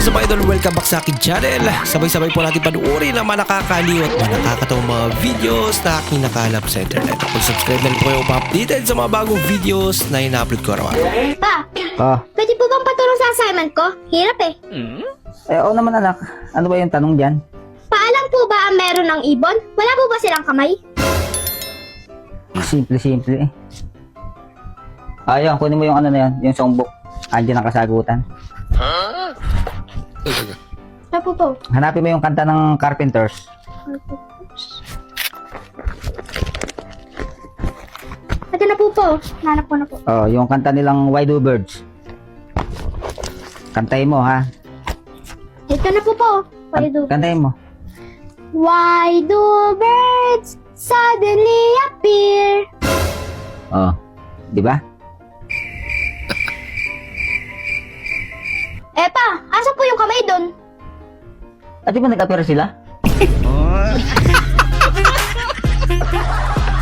is up, idol? Welcome back sa akin channel. Sabay-sabay po natin panuorin ang mga nakakaliw at mga nakakatawang mga videos na aking nakalap sa internet. Kung subscribe na rin po kayo pa-updated sa mga bagong videos na ina-upload ko araw. Pa, pwede po bang patulong sa assignment ko? Hirap eh. Oo naman anak. Ano ba yung tanong dyan? Paalam po ba ang meron ng ibon? Wala po ba silang kamay? Simple eh. Ayun, kunin mo yung ano na yan, yung songbook. Andiyan ang kasagutan. Ano po po? Hanapin mo yung kanta ng Carpenters. Ito na po po. Nanap ko na po. Oh, yung kanta nilang Why Do Birds. Kantahin mo ha. Ito na po po. Why do Kantahin mo. Why do birds suddenly appear? Oh, di ba? Pa, asa po yung kamay doon? At di ba nag-appear sila?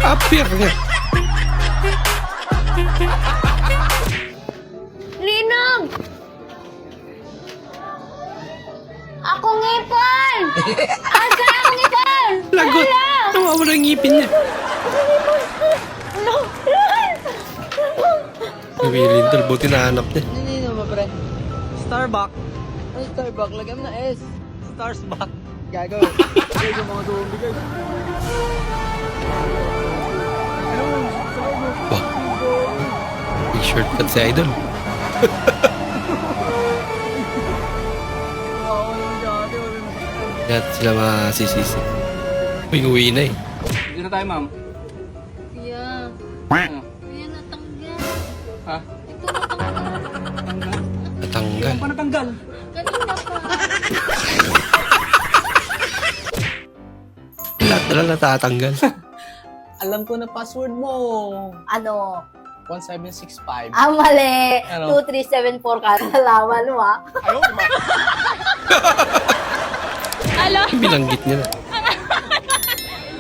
Appear nga. Linong! Ako ngipon! Asa ako ngipon? Lagot. Nawawala yung ngipin niya. Nawilin tol. Buti nahanap niya. Hindi naman, pre. Starbuck. Ano Starbuck? Lagyan mo na S. Starsbuck. Gago. Gago yung mga zombie, guys. May shortcut si idol. Lahat sila masisisi. Uwi na eh. Dito tayo, ma'am. Kuya, Ano? kuya natanggal. Ha? Ito natanggal. Natanggal. Ano pa natanggal? Kanina pa. Lahat na lang natatanggal. Alam ko na password mo. Ano? 1765. Mali. Ano? 2374 ka. Nalaman mo ah. Ayaw, diba? Alo? Binanggit niya na.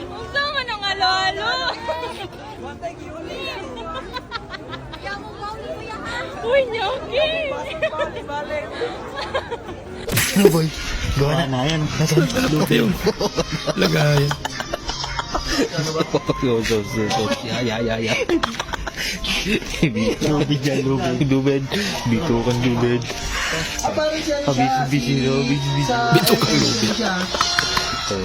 Gusto mo nung alo-alo? Uy, nyoki! Ano boy? Gawa na yan. Luto yun. Lagayan. Ya. Lubid yan, lubid. Bito kang lubid. Busy. Bito kang lubid. Ito.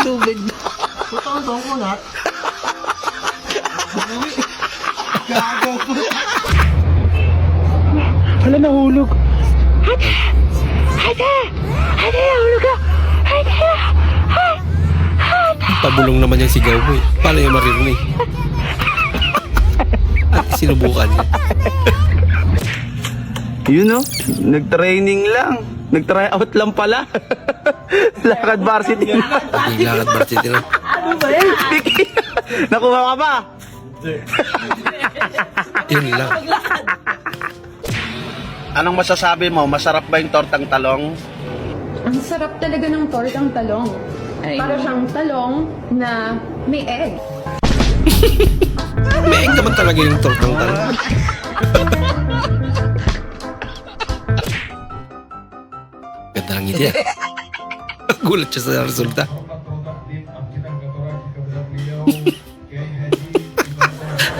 Lubid. Hala, nahulog. Pabulong naman yung sigaw mo eh. Paano yung maririnig? At sinubukan niya. Yun no, nag-training lang. Nag-try out lang pala. Lakad varsity. Naglakat varsity lang. Vicky, nakuha ka ba? Yun lang. Anong masasabi mo? Masarap ba yung tortang talong? Ang sarap talaga ng tortang talong. Para siyang talong na may egg. May egg naman talaga yung tortang talong. Ganda lang ngiti ah. Gulat siya sa resulta.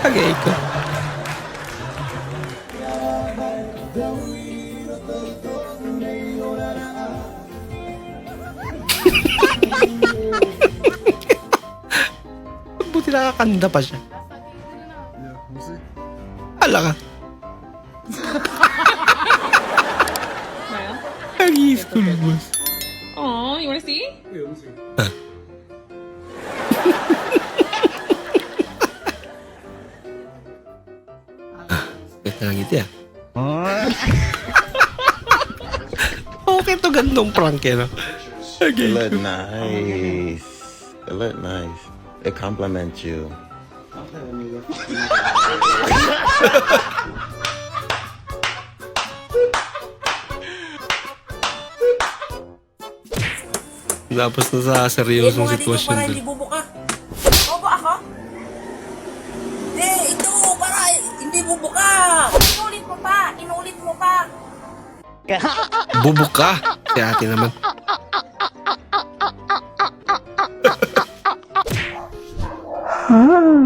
Agay ko. Buti nakakanda pa siya. Hala ka. Ang school boss. Oh, you wanna see? Ganda lang ngiti ah. Okay to, gandong prank eh no? It look nice. It look nice. It compliments you. Tapos na sa seryosong sitwasyon doon. Bobo ako? Bubuk ka. Si ate naman.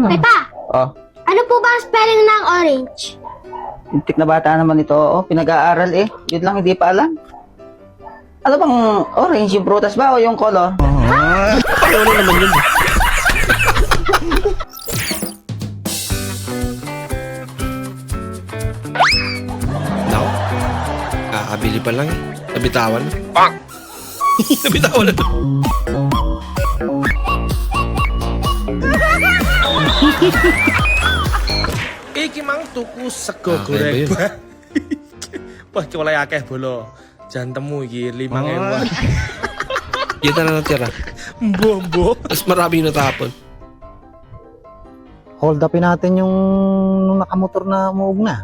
Ay pa, Oh, ano po ba ang spelling ng orange? intik na bata naman ito. Oh, pinag-aaral eh. Yun lang, hindi pa alam. Ano bang orange? Yung prutas ba o yung color? Ano naman yun? Nako. Kakabili pa lang eh. Nabitawan na. Pang! Nabitawan na to. Iki mang tuku sego Ah, kaya ba yun? goreng. Wah, wala akeh bolo. Jantemu iki 5.000. Kita na natira. Bombo. Mas marami yung natapon. Hold upin natin yung nung nakamotor na muog na.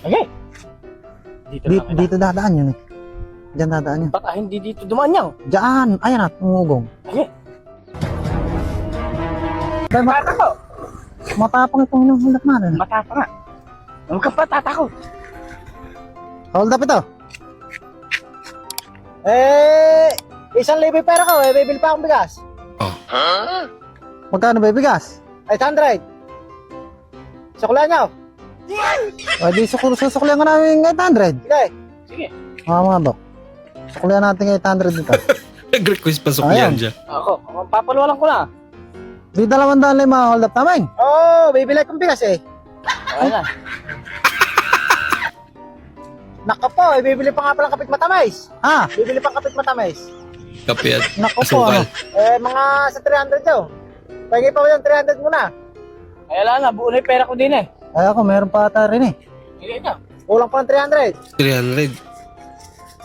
Okay. Dito dadaan yun eh. Diyan dadaan yun. Baka hindi dito dumaan niya. Diyan, ayan at, umugong. Okay. Dahil Tatakot. matapang itong hinuhulap natin. Matapa nga. Huwag ka pa tatakot. Hold up ito. Eh, 1,000 pera ko eh, bibili pa akong bigas. Oh. Magkano ba yung bigas? 800. Sukla niyo. O di susuklihan ka namin 800. Sige. Sige. Mga dok. Suklihan natin 800 dito. Nag-request pa suklihan Ayan. dyan. Ako, papaluwalan ko na. Di 200 lang yung mga hold up namin. Oo, bibili akong bigas eh. Okay na. Nako po, bibili pa nga palang kapit matamais. Ha? Bibili pa kapit matamais. Kape at Nako po, asukal. mga sa 300 daw. Pagay pa ko yung 300 muna. Ay, wala na. Buo na yung pera ko din eh. Ay ako, meron pa ata rin eh. Sige na. Kulang pa ng 300. 300.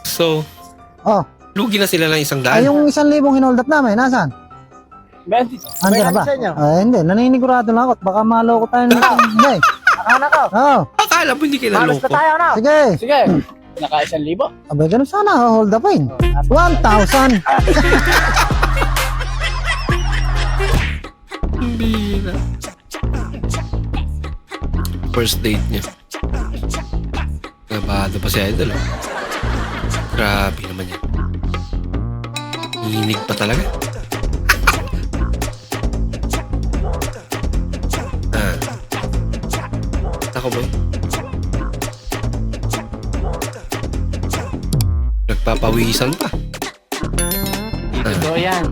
So, Oh, lugi na sila ng 100. ay yung 1,000 hinold up namin, nasaan? Ben, Andiyan na ba? Ay, hindi. Naninigurado lang ako. Baka maloko tayo nito. Hindi. Ano ko? Oo. Akala mo hindi kinaloko. na. Sige. sige. Naka 1,000. Abay, ganun sana. Hold up in. 1,000. Bira. First date niya. Nabado pa si Idol. Oh. Grabe naman yan. Hinig pa talaga. Ah. Ako ba? Nagpapawisan pa. Ito yan.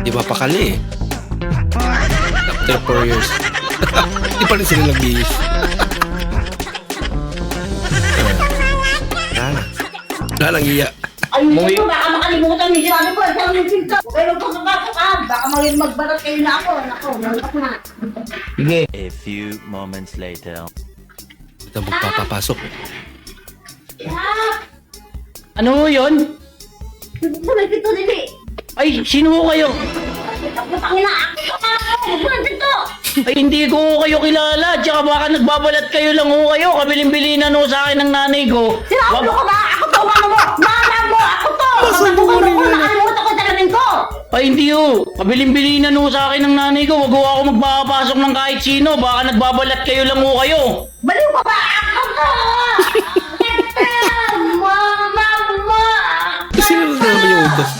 Di mapakali eh. After 4 years. Di pa rin sila nag-iis. Wala lang iya. Ayun ko, baka makalimutan niyo sinabi ko. Ito ang pinto. Pero kung nakakakaan, baka magbarat kayo na ako. Nako, nalak na. Sige. A few moments later. Ito magpapapasok. Ano yun? Sabay pito dili. Ay, sino kayo? Putang ina, ako ka dito. Ay, hindi ko kayo kilala. Tsaka baka nagbabalat kayo lang ho kayo. Kabilin-bili na no sa akin ng nanay ko. Sinabi ko ba? Ako to, mano mo. Mama mo, ako to. Masubukan mo, nakalimutan ko talamin ko. Ay, hindi ho. Kabilin-bili na no sa akin ng nanay ko. Wag ho ako magpapasok ng kahit sino. Baka nagbabalat kayo lang ho kayo. Baliw ka ba? Ako to. Mama mo. Sino na naman yung utos?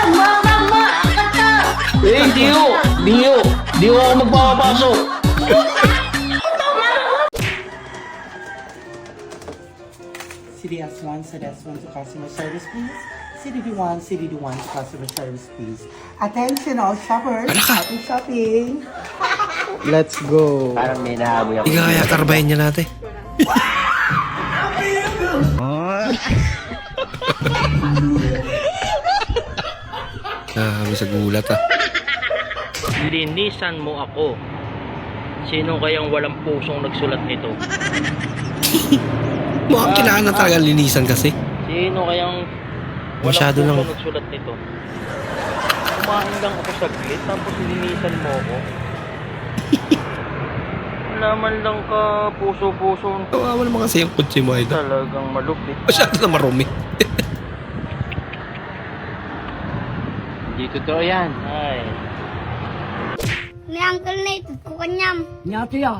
Mama mo, ako to. Eh, hindi ho. Hindi ho. Hindi ho ako magpapasok. CDS1, CDS1 to customer service, please. CDD1, CDD1 to customer service, please. Attention all shoppers. Happy shopping. Let's go. Parang may nahaboy ako. Hindi ka kaya karbayan niya natin. Kami sa gulat ah. Linisan mo ako. Sino kayang walang pusong nagsulat nito? Mukhang kailangan na talaga linisan kasi. Sino kayang Masyado lang. nagsulat nito? Kumain lang ako saglit tapos linisan mo ako. Wala man lang ka puso-puso. Kawawa naman kasi yung kutsi mo ito. Talagang malupit. Masyado na marumi. Hindi totoo yan. Ay. Ni Uncle Nate, ko kanyam. Nyati ya.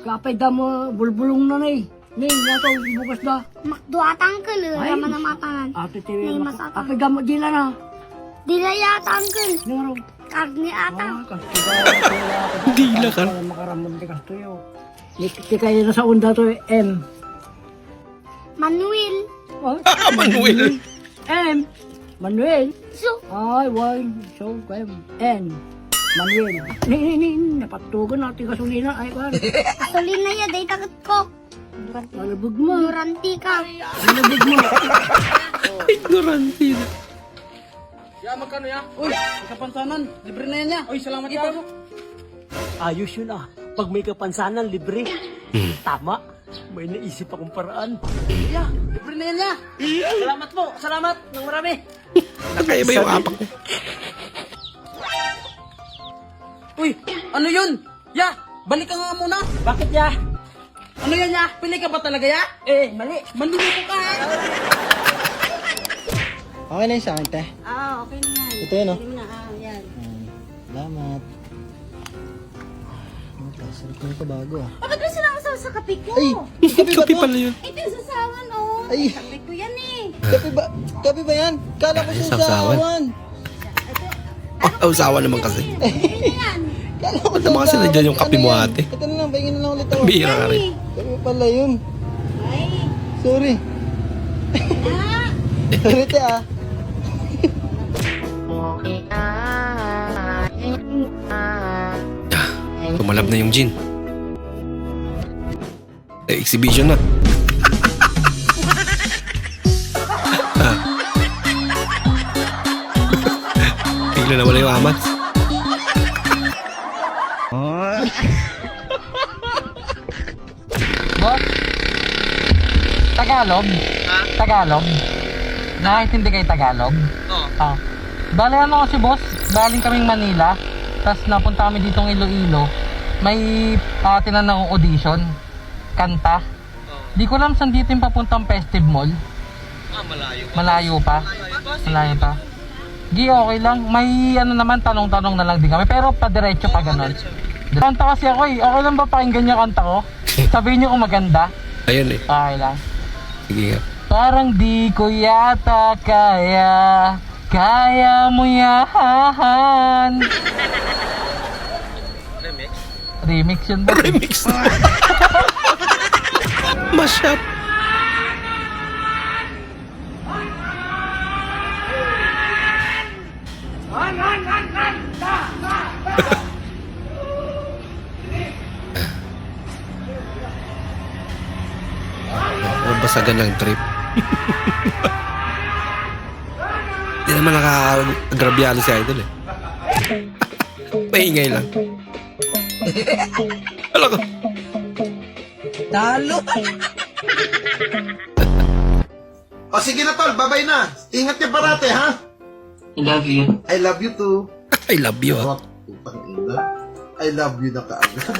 Kapay da mo, bulbulong na eh. Ning, nato, bukas da. Makdo ata uncle. Raman na matanan. Ate TV, May masata. kapay da mo, di na na. Dila yata uncle. Nero. Karne ata. Dila ka. Makaramon di kastuyo. Di kayo na sa unda to, M. Manuel. Manuel. M. Manuel. So, Ay, why? So, N. Manuel. Napatugan natin kasulina. Ay, wala. gasolin na yan. Day takot ko. Malabog mo. Muranti ka. Malabog mo. Ignorante na. Uy, kapansanan, libre na yan niya. Uy, salamat ka. Ayos yun ah. Pag may kapansanan, libre. Tama. May naisip akong paraan. Yeah, libre na yan niya. Salamat po, salamat ng marami. Nakaiba yung apak ko. Uy, ano yun? Ya, balik ka nga muna. Bakit ya? Ano yan ya? Pili ka ba talaga ya? Mali. Manluloko ka. Okay na yun sa akin, te. Okay na yan. Ito yun, no? Yan. Salamat. Sarap na ito bago, ah. Bakit ba sinakasaw sa kape ko? Ay! Kape pala yun. Ito yung sasawan, oh. Ay! Kape ko yan eh. Kape ba yan? Kala ko Ay, susawan. Usawa naman kasi. Yan. Kala ko Ba't naman kasi nandiyan yung kape mo, yan? ate? Ito na lang, pahingin na lang ulit ako. Bihira ka rin. Kape pala yun. Ay. Sorry. Sorry, te, ah. Tumalab na yung gin. Exhibition na. Bigla na wala yung amat. Boss? Tagalog? Tagalog? Nakakaintindi kayo Tagalog? Oo. Bale ano kasi boss, galing kaming Manila, tapos napunta kami ditong Iloilo. May tinanong kong audition, kanta. Di ko alam saan dito yung papuntang Festive Mall. Malayo pa. Malayo pa. Di okay lang, may ano naman, tanong-tanong na lang din kami, pero padiretso pa ganun. Kanta kasi ako eh, okay lang ba pakinggan yung kanta ko? Sabihin niyo kung maganda. Ayun eh. Okay lang. Sige nga. Parang di ko yata kaya mo yan. Remix yun ba? Remix. Mashup. Basagan ng trip. Hindi naman nakaka-agrabyado si Idol eh. Maingay lang. Alam ko. Talo! O sige na tol, babay na. Ingat ka parate ha. I love you. I love you too. I love you ah. Putang ina. I love you na kaagad.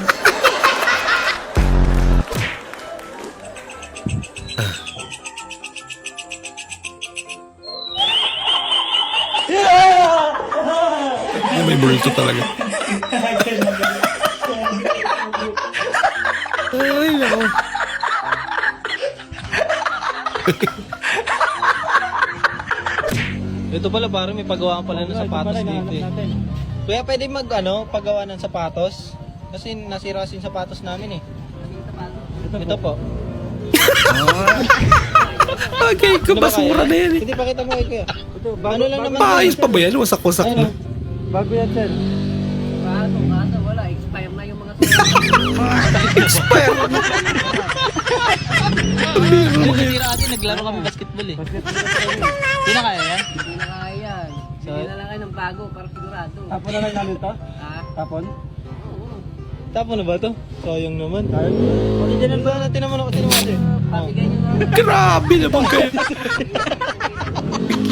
May burrito talaga. Ay, nako. Ito pala parang may paggawa pala ng sapatos dito eh. Kuya, pwede paggawa ng sapatos? Kasi nasira kasi yung sapatos namin eh. Ito po. Okay, kabasura na yan eh. Hindi, pakita mo kay kuya. Ano lang naman. Maayos pa ba yan? Wasak-wasak na. Bago yan, sir. Wala, expire na yung mga Expire. Hindi na natin, naglaro kami basketball eh. Hindi na kaya yan? Hindi na kaya yan. Sige na lang kayo ng bago para sigurado. Tapon na lang namin to? Ha? Tapon? Tapon na ba to? Sayang naman. Original ba natin naman ako tinuwali? Pabigay nyo na. Grabe naman kayo.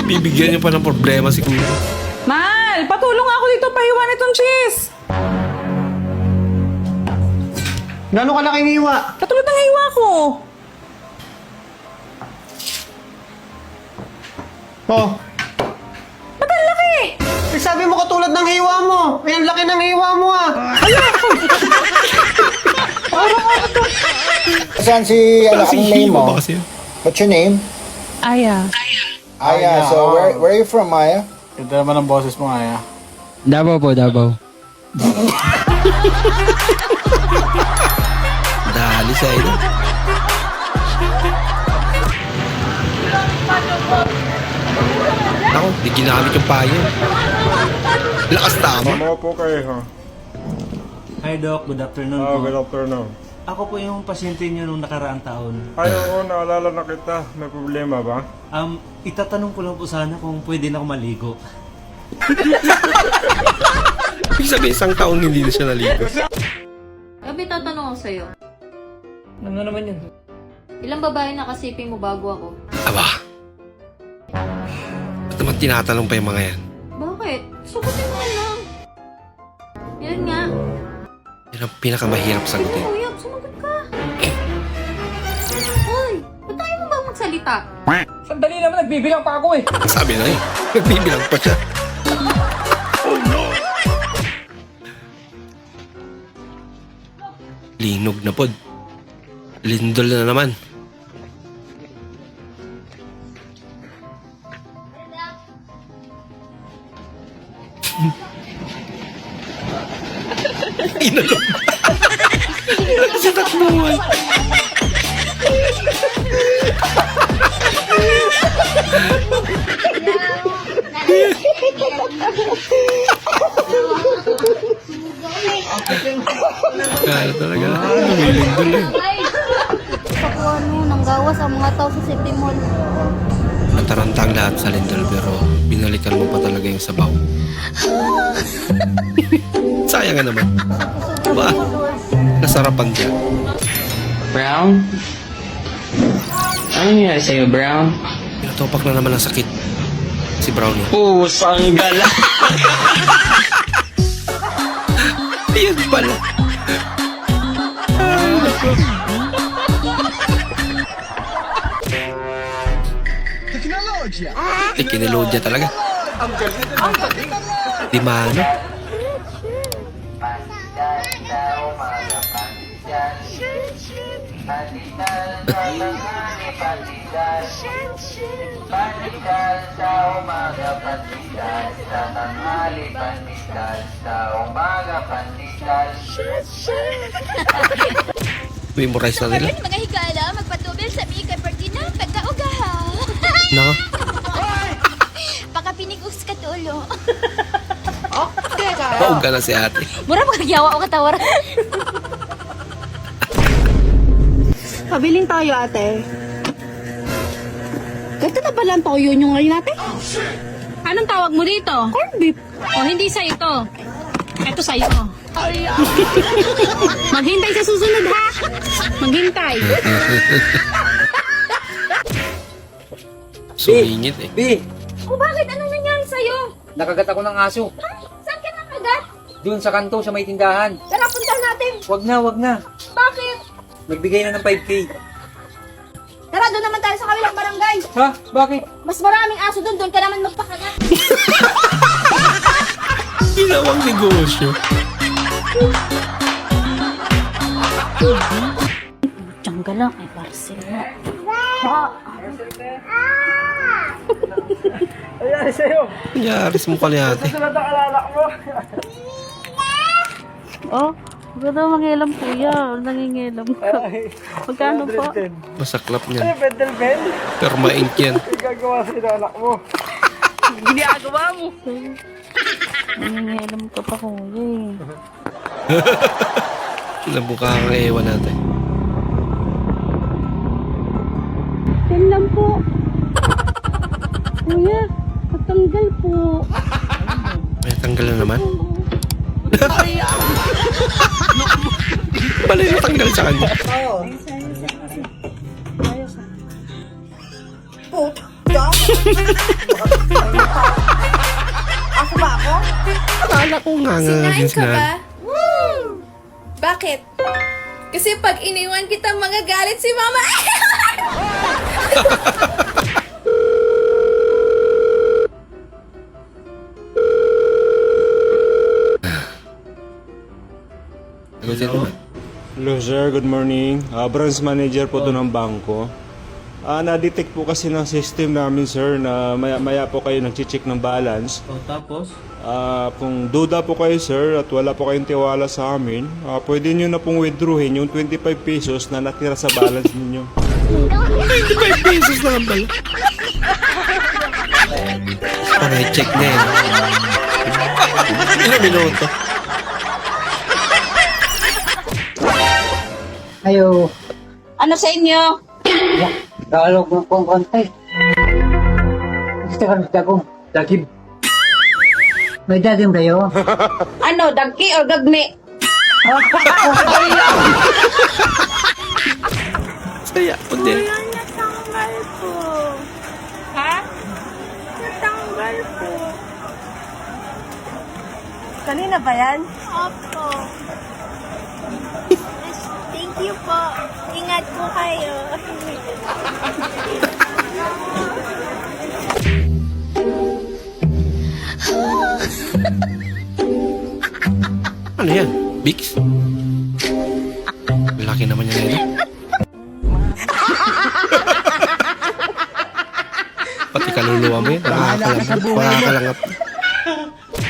Bibigyan niyo pa ng problema si Kuya. Mal, patulong ako dito pahiwan itong cheese. Gano'n ka laking hiwa? Katulad ng hiwa ko. Oh. Ba't ang laki? Eh, sabi mo katulad ng hiwa mo. Ayan, laki ng hiwa mo ah. Parang Saan si, ano, Parang si ang name Hima mo? ba kasi? What's your name? Aya. Aya. So, where are you from, Aya? Ito naman ang boses mo, Aya. Davao po, Davao. Dali sa ito. Ako, di ginamit yung payo. Lakas tama. Ano po kayo, ha? Hi Doc, good afternoon Oh, po. good afternoon. Ako po yung pasyente niyo nung nakaraang taon. Ay, oo, naalala na kita. May problema ba? Itatanong ko lang po sana kung pwede na ako maligo. Ibig sabihin, isang taon hindi na siya naligo. Gabi, tatanong ako sa'yo. Ano naman yun? Ilang babae nakasiping mo bago ako? Aba. Ba't naman tinatanong pa yung mga yan? Bakit? Sagutin mo lang. Yan nga. Yan ang pinakamahirap sagutin. Kuya, sumagot ka. Hoy, ba't tayo mo ba magsalita? Sandali naman, nagbibilang pa ako eh. Sabi na eh. Nagbibilang pa siya. Oh no! Linog na pod. Lindol na naman. Inalok. Kasi tatluhan. Kaya talaga. Lumilindol eh. Pakuha nang gawas ang mga tao sa City Mall. Natarantang lahat sa lindol pero binalikan mo pa talaga yung sabaw. Sayang nga naman. Ba? Nasarapan siya. Brown? Ano nangyari sa'yo, Brown? Pinatopak na naman ang sakit. Si Brownie. Pusang gala. Ayun pala. Teknologya talaga. Di mano. Memorize na nila. Mga higala, magpatubil sa Mika Pertina, pagkaugaha. No? Pakapinigus ka tulo. Pauga na si ate. Mura magyawa o katawar. Pabiling tayo, ate. Ganito na pala ang toyo nyo ngayon, ate? Anong tawag mo dito? Corned beef. O, hindi sa'yo to. Ito sa'yo. Maghintay sa susunod, ha? Maghintay. Sumingit eh. B, O bakit? Anong nangyari sa'yo? nakagat ako ng aso. Saan ka nakagat? Doon sa kanto sa may tindahan. Tara, punta natin. Wag na. Bakit? Nagbigay na ng 5K. Tara, doon naman tayo sa kabilang barangay. Ha? Bakit? Mas maraming aso doon ka naman magpakagat. Ginawang negosyo. Tiyangga lang kay Barcelona. Ayari sa'yo. Nanyaris mo kali ate. Sunod ang alalak mo. Oh, huwag daw mangilam, kuya. Nangingilam ka. Magkano po? Masaklap niyan. Bendel Ben. Pero maink yan. Gagawa sa anak mo. Ginagawa mo. Nangingilam ka pa, kuya eh. Namukha kang ewan natin. Yan lang po. Kuya, patanggal po. May tanggal na naman. Pala yung tanggal sa kanya. Aso ba ako? Akala ko nga din sila. Bakit? Kasi pag iniwan kita, magagalit si mama. Sagutin naman. Hello sir, good morning. Branch manager po to ng bangko. Na-detect po kasi ng system namin sir na maya po kayo nag-check ng balance. Tapos? Kung duda po kayo sir at wala po kayong tiwala sa amin, pwede nyo na pong withdrawin yung 25 pesos na natira sa balance ninyo. 25 pesos na lang pala. Okay, check na yun. Ilang minuto? Ayo, Ano sa inyo? Tagalog mo kong konti. Gusto ka dagong. Dagim. May dagim kayo? Ano, dagki o gagmi? Saya, hindi. Natanggal po. Ha? Natanggal po. Kanina ba yan? Opo. Thank you po. Ingat po kayo. Ano yan? Bix? Laki naman yan eh. Pati kaluluwa mo yun. Nakakalangap.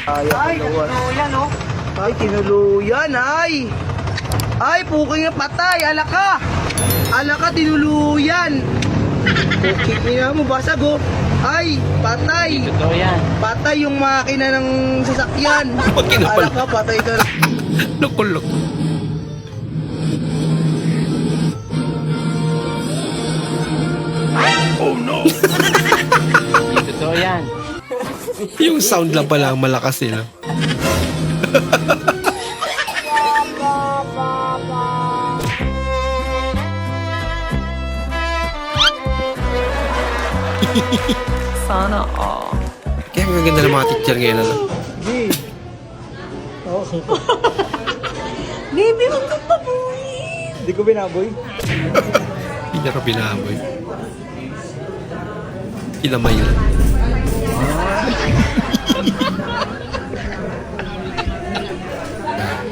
Ay, tinuluyan, oh. Ay, tinuluyan, ay. Ay, puking na patay. Alaka. Alaka, tinuluyan. Puking ina mo, basag, oh. Ay, patay. Totoo yan. Patay yung makina ng sasakyan. Makina pala. Alaka, patay ka. Loko-loko. Oh no! Totoo yan. Yung sound lang pala ang malakas eh. No? Sana all. Kaya ang ganda ng mga teacher ngayon. Ano? Baby, huwag kang pabuhin. Hindi ko binaboy. Hindi niya ka binaboy. Ilamay lang.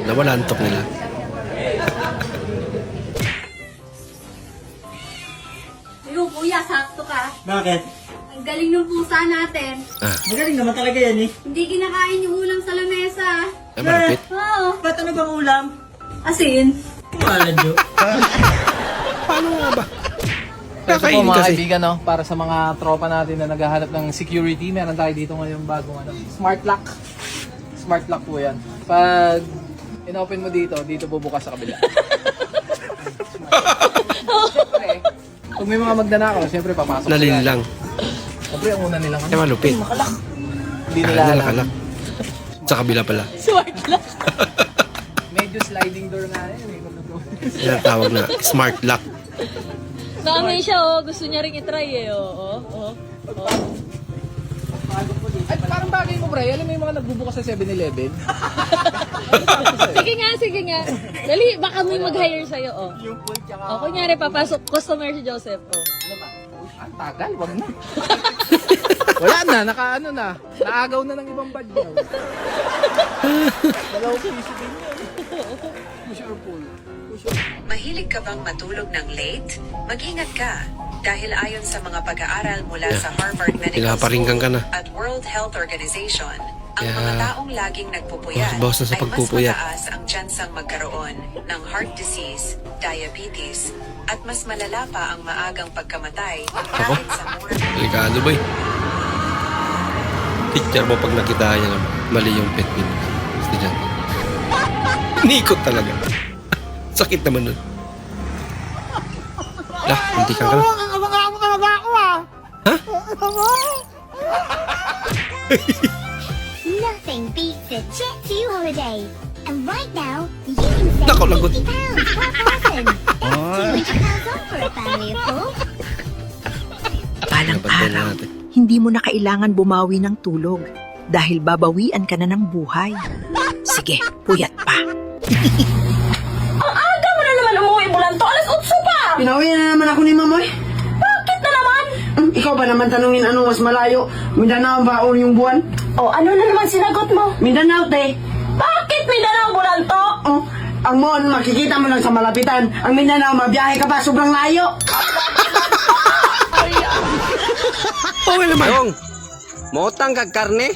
Nawala ang tok nila. Ayun, kuya, sakto ka. Bakit? Ang galing ng pusa natin. Magaling naman talaga yan eh. Hindi kinakain yung ulam sa lamesa. Ay, malapit. Oo. Ba't ano bang ulam? Asin. Maladyo. Paano nga ba? Ito po Kakainin mga kasi. kaibigan, no? Para sa mga tropa natin na naghahanap ng security, meron tayo dito ngayon bagong smart lock. Smart lock po yan. Pag in-open mo dito bubukas sa kabila. Siyempre, pag may mga magdanakaw, siyempre papasok Nalin yan. lang. Siyempre, ang una nilang Ay, malupit. Hindi nila Kaya alam. nakalak. Sa kabila pala. Medyo sliding door nga yan. Yan ang tawag na smart lock. Dami siya, oh. Gusto niya rin itry, eh. Ay, parang bagay mo, pre. Alam mo yung mga nagbubukas sa 7-Eleven? Sige nga. Dali, baka may mag-hire sa'yo, oh. Yung point tsaka... O, kunyari, papasok customer si Joseph, oh. Ano ba? Ang tagal, wag na. Wala na, nakaano na. Naagaw na ng ibang badyaw. Dalawang piso din yun. Push or pull. Mahilig ka bang matulog ng late? Mag-ingat ka. Dahil ayon sa mga pag-aaral mula sa Harvard Medical Pinaparinggan ka School na. at World Health Organization, ang Kaya, mga taong laging nagpupuyat bawas na sa ay mas pagpupuyat. mataas ang tsansang magkaroon ng heart disease, diabetes, at mas malala pa ang maagang pagkamatay dahil sa mura. Delikado ba eh? Teacher mo pag nakita niya na mali yung pet nito. Estudyante. Nikot talaga. Sakit naman nun. Lah, hindi ka na. Ha? Nothing beats a Jet2 holiday. And right now, you can save Nako, lagot. £50 per person. That's £200 off for a family of 4. Balang Nabantayan araw, natin. hindi mo na kailangan bumawi ng tulog dahil babawian ka na ng buhay. Sige, puyat pa. Ang aga mo na naman umuwi bulanto. Alas 8 pa. Pinawi na naman ako ni Mamoy. Bakit na naman? Ikaw ba naman tanungin ano mas malayo? Mindanao ba o yung buwan? O, ano na naman sinagot mo? Mindanao, te. Bakit Mindanao bulanto? Oh, Ang Mon, makikita mo lang sa malapitan. Ang Mindanao, mabiyahe ka pa, sobrang layo. Okay naman. Dong, mautang kag karne?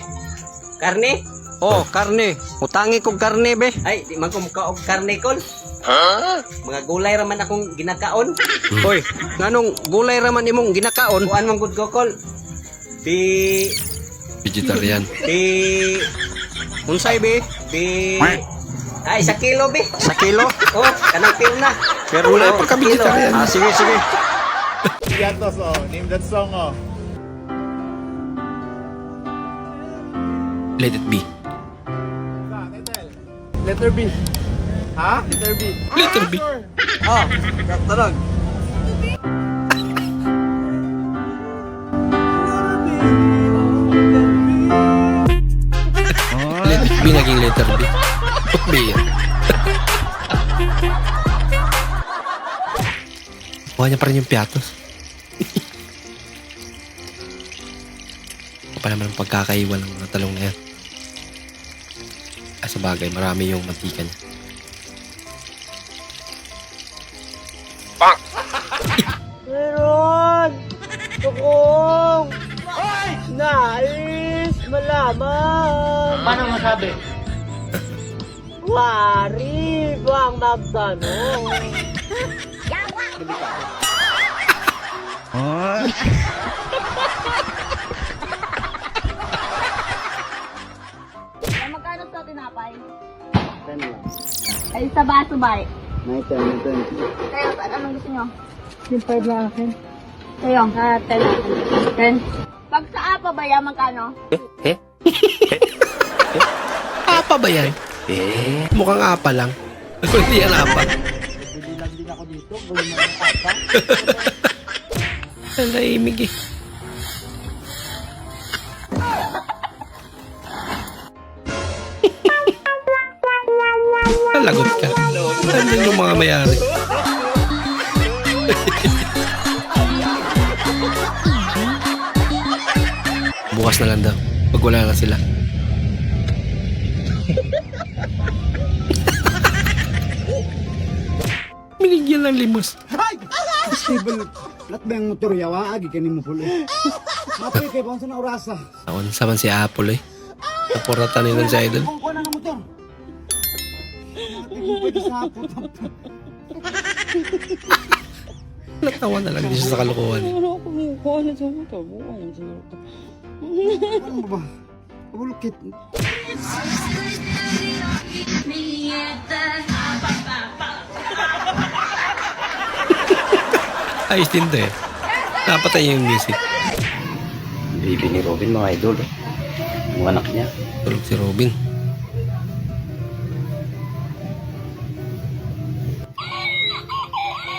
Karne? Oh, karne. Utangi kog karne, be. Ay, di man ko mukaog karne, kol. Mga gulay raman akong ginakaon. Hoy, nganong gulay raman imong ginakaon? Kuan man gud ko, kol. Vegetarian. Unsay, be? Ay, 1 kilo, be. 1 kilo? Oh, kanang pil na. Pero Wala pa kami vegetarian. Ah, sige, sige. Yatos, oh. Name that song, oh. Let it be. Letter B. Ha? Letter B. Letter B. Oh, katarog. Let it be naging letter B. Ba't B yan? Kuha niya pa rin yung piatos. Ano pa naman ang pagkakaiwan ng mga talong na yan. Sa bagay, marami yung mantika niya. Meron! Tukong! Nais malaman! Paano masabi? Wari bang magtanong? Magkano sa tinapay? Ay, sa baso ba? May 10. Kayo, anong gusto nyo? Simple lang akin. Kayo, 10. Pag sa apa ba yan, magkano? Apa ba yan? Mukhang apa lang. Hindi yan apa. Bilang din ako dito, gawin mo ng papa. Ang naimig eh. Lagot ka. Nandun yung mga mayari. Bukas na lang daw. Pag wala na sila. Binigyan ng limos. Stable, lahat ba yung motor yawa? Agi kanin mo pulo. Mapay kayo, bang sa na orasa? Naon sa man si Apple eh. Naporatan nila sa idol. Kung kuha na ng motor. Kung pwede sa hapon. Natawa na lang din siya sa kalokohan. Ano ba? Ulukit. Ayos din to eh. Napatay yung music. Baby ni Robin, mga idol. Yung anak niya. Tulog si Robin.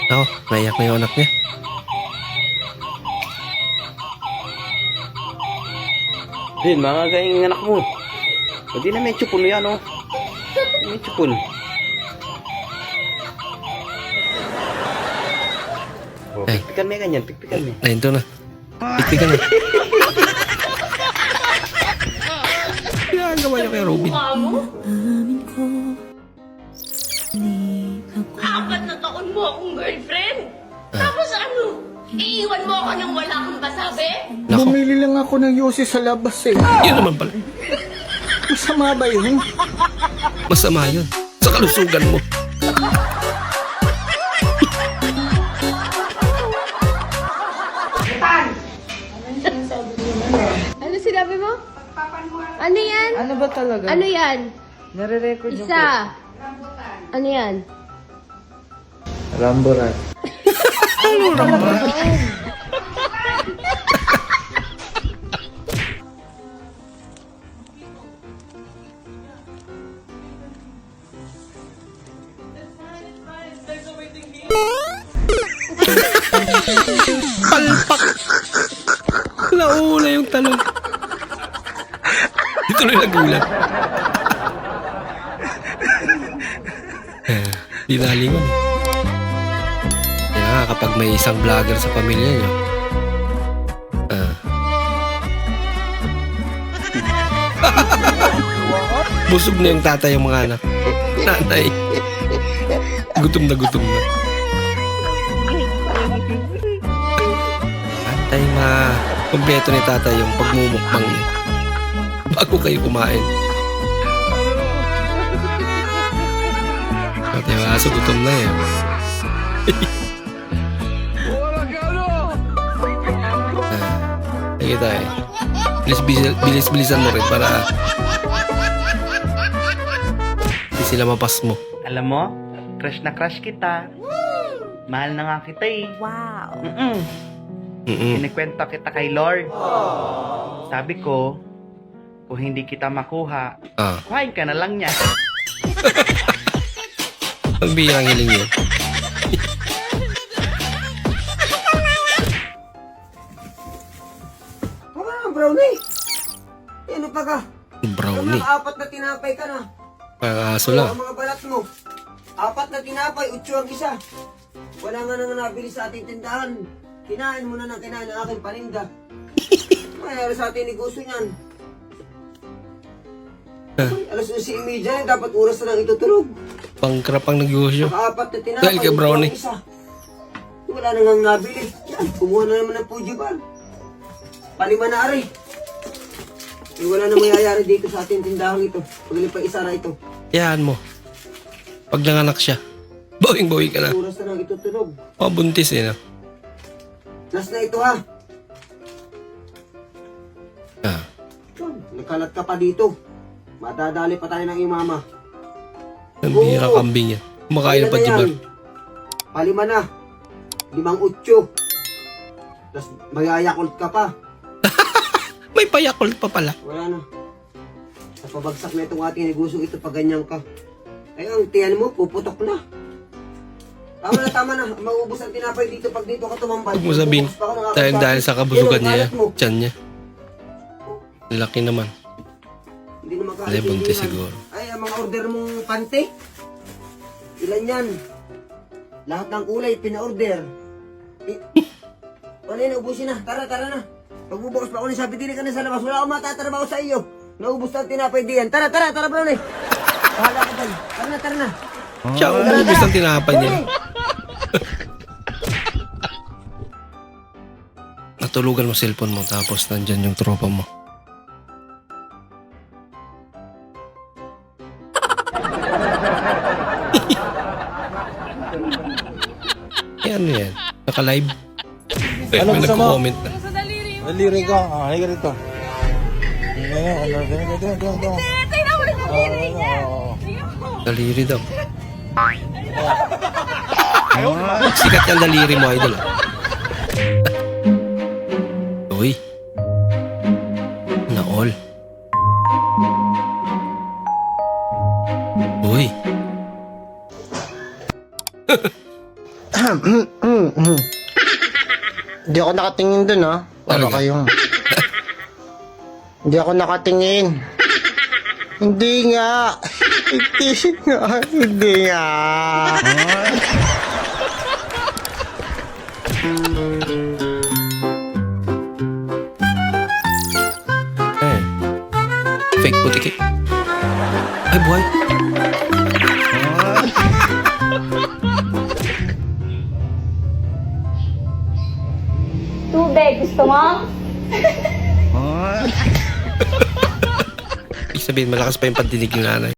Ako, naiyak na yung anak niya. Din, mga gayong anak mo. Hindi na may tsupul yan, oh. May tsupul. Oh, Ay. pikpikan mo yan, ganyan. Pikpikan mo. Ayun to na. Pikpikan na. Ginagawa niya kay Robin. Apat na taon mo akong girlfriend. Tapos ano? Iiwan mo ako nang wala kang kasabi? Nako, Bumili lang ako ng yosi sa labas eh. yun naman pala. Masama ba yun? Masama yun. Sa kalusugan mo. Ano sinabi mo? Ano yan? Ano ba talaga? Ano yan? Nare-record yung Isa. Ano yan? Ramborat. Palpak! Nauna yung talong. Dito na nagulat. Di nalingon eh. Kaya nga, kapag may isang vlogger sa pamilya nyo, busog na yung tatay yung mga anak. Nanay. Gutom na gutom na. Antay ma. Kompleto ni tatay yung pagmumukbang niya. Bago kayo kumain. Pati yung aso gutom na eh. Sige tayo. Bilis-bilisan mo rin para hindi sila mapas mo. Alam mo, crush na crush kita. Mahal na nga kita eh. Wow. Kinikwento kita kay Lord. Sabi ko, kung hindi kita makuha, kuhain ka na lang niya. Ang bihirang hiling yun. Brownie! Ano pa ka? Brownie. Apat na tinapay ka na. Parang aso lang. Ang mga balat mo. 4 na tinapay, 8 ang isa. Wala nga nang nabili sa ating tindahan. Kinain mo na ng kinain ang aking paninda. Mayroon sa ating negosyo niyan. Alas 11:30 na, dapat oras na lang itutulog. Pangkrapang negosyo. 4 na tinapay, Dahil kay Brownie. 8 ang isa. Wala nang nabili. Yan, kumuha na naman ng Fujiban. 5 na ari. Wala na mayayari dito sa ating tindahan ito. Paglipang isa na ito. Yan mo. Pag nanganak siya, bawing-bawi ka na. Oras na lang itutulog. Buntis eh na. Last na ito ha. Ah. Nakalat ka pa dito. Madadali pa tayo ng iyong mama. Ang bihira kambing yan. Kumakain na pa jibar. 5 na. 5-8. Tapos mayayakult ka pa. May payakult pa pala. Wala na. Sa pabagsak na itong ating negosyo ito pag ganyan ka. Ay, ang tiyan mo, puputok na. Tama na. Maubos ang tinapay dito pag dito ka tumambay. Huwag mo sabihin. Dahil sa kabusugan niya, tiyan niya. Laki naman. Hindi naman Hindi, buntis siguro. Ay, ang mga order mong pante. Ilan yan? Lahat ng kulay, pina-order. Ano yun, ubusin na. Tara na. Pagbubukas pa ako ni sabi, dili ka na sa labas. Wala akong matatrabaho sa iyo. Naubos na ang tinapay diyan. Tara, Brownie. Bahala ka dyan. Tara na. Siya ang umubos ng tinapay niya. Natulugan mo cellphone mo tapos nandyan yung tropa mo. Ano yan? Naka-live? Ano may gusto mo? nagko-comment na. Daliri ko. Halika rito. Daliri daw. Sikat yung daliri mo, idol. Uy. Naol. Uy. Hindi ako nakatingin dun ha. Para Talaga? kayong... Hindi ako nakatingin. Hindi nga. Hindi nga. Eh. Fake putik eh. Ay, buhay. Tubig, gusto mo? Ibig sabihin, malakas pa yung pandinig ng nanay.